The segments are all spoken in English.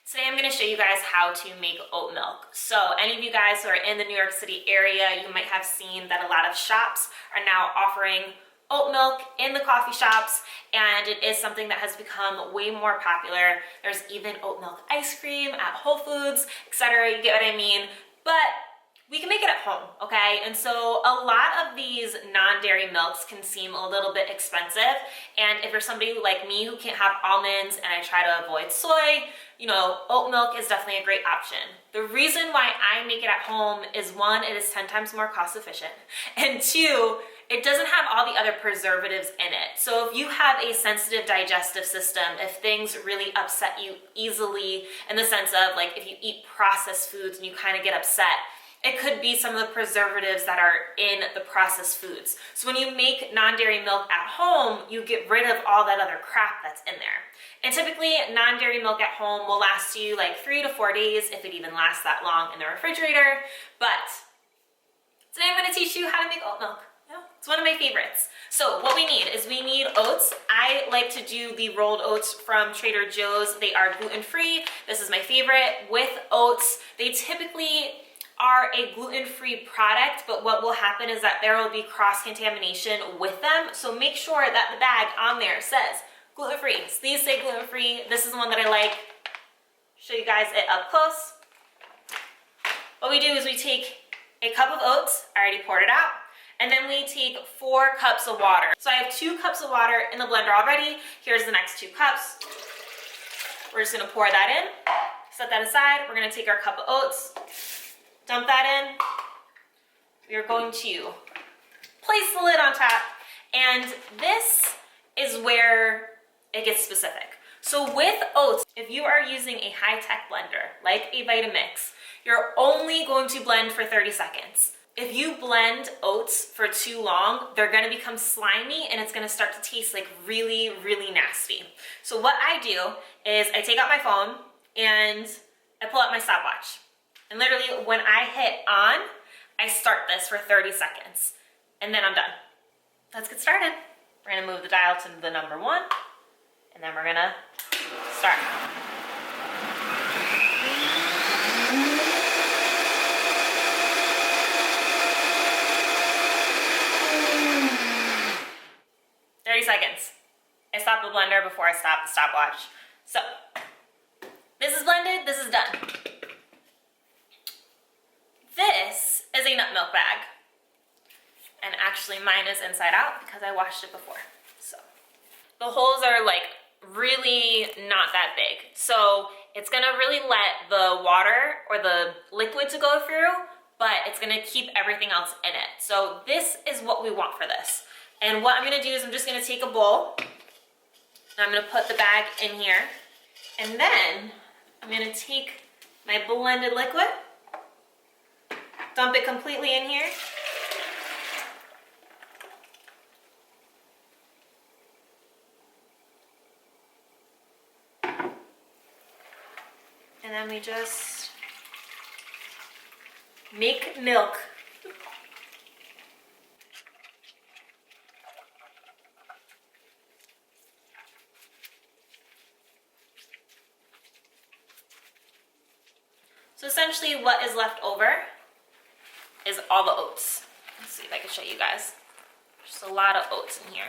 Today I'm going to show you guys how to make oat milk. So any of you guys who are in the New York City area, you might have seen that a lot of shops are now offering oat milk in the coffee shops, and it is something that has become way more popular. There's even oat milk ice cream at Whole Foods, etc. You get what I mean? But we can make it at home, okay? And so a lot of these non-dairy milks can seem a little bit expensive. And if you're somebody like me who can't have almonds and I try to avoid soy, you know, oat milk is definitely a great option. The reason why I make it at home is one, it is 10 times more cost efficient. And two, it doesn't have all the other preservatives in it. So if you have a sensitive digestive system, if things really upset you easily, in the sense of like if you eat processed foods and you kind of get upset, it could be some of the preservatives that are in the processed foods. So when you make non-dairy milk at home, you get rid of all that other crap that's in there. And typically, non-dairy milk at home will last you like 3 to 4 days, if it even lasts that long in the refrigerator. But today I'm gonna teach you how to make oat milk. Yeah, it's one of my favorites. So what we need is we need oats. I like to do the rolled oats from Trader Joe's. They are gluten-free. This is my favorite. With oats, they typically are a gluten-free product, but what will happen is that there will be cross-contamination with them. So make sure that the bag on there says gluten-free. So these say gluten-free. This is the one that I like. Show you guys it up close. What we do is we take a cup of oats. I already poured it out. And then we take 4 cups of water. So I have 2 cups of water in the blender already. Here's the next 2 cups. We're just gonna pour that in, set that aside. We're gonna take our cup of oats, dump that in. We are going to place the lid on top. And this is where it gets specific. So with oats, if you are using a high-tech blender, like a Vitamix, you're only going to blend for 30 seconds. If you blend oats for too long, they're gonna become slimy and it's gonna start to taste like really, really nasty. So what I do is I take out my phone and I pull out my stopwatch. And literally when I hit on, I start this for 30 seconds and then I'm done. Let's get started. We're gonna move the dial to the number 1 and then we're gonna start. Seconds. I stop the blender before I stop the stopwatch. So this is blended, this is done. This is a nut milk bag. And actually mine is inside out because I washed it before. So the holes are like really not that big. So it's gonna really let the water or the liquid to go through, but it's gonna keep everything else in it. So this is what we want for this. And what I'm gonna do is I'm just gonna take a bowl and I'm gonna put the bag in here. And then I'm gonna take my blended liquid, dump it completely in here. And then we just make milk. So essentially what is left over is all the oats. Let's see if I can show you guys. There's a lot of oats in here.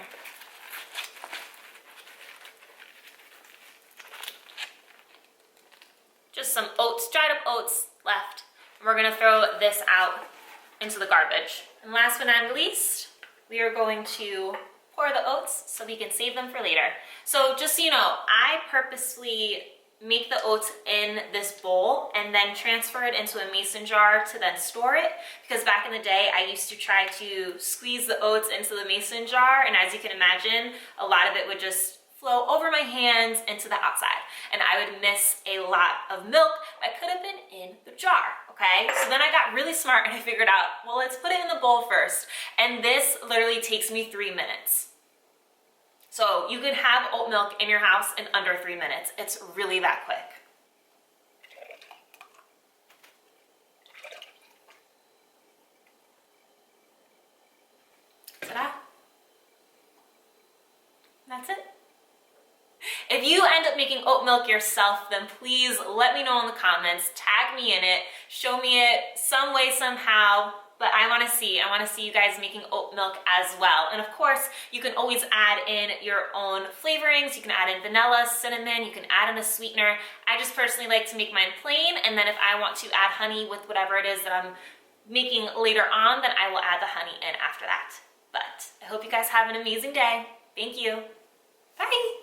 Just some oats, dried up oats left. And we're gonna throw this out into the garbage. And last but not least, we are going to pour the oats so we can save them for later. So just so you know, I purposely make the oats in this bowl and then transfer it into a mason jar to then store it, because back in the day I used to try to squeeze the oats into the mason jar, and as you can imagine, a lot of it would just flow over my hands into the outside and I would miss a lot of milk that could have been in the jar. Okay, so then I got really smart and I figured out, well, let's put it in the bowl first, and this literally takes me 3 minutes. So you can have oat milk in your house in under 3 minutes. It's really that quick. Ta-da! That's it. If you end it making oat milk yourself, then please let me know in the comments, tag me in it, show me it some way, somehow. But I wanna see you guys making oat milk as well. And of course, you can always add in your own flavorings. You can add in vanilla, cinnamon, you can add in a sweetener. I just personally like to make mine plain, and then if I want to add honey with whatever it is that I'm making later on, then I will add the honey in after that. But I hope you guys have an amazing day. Thank you. Bye.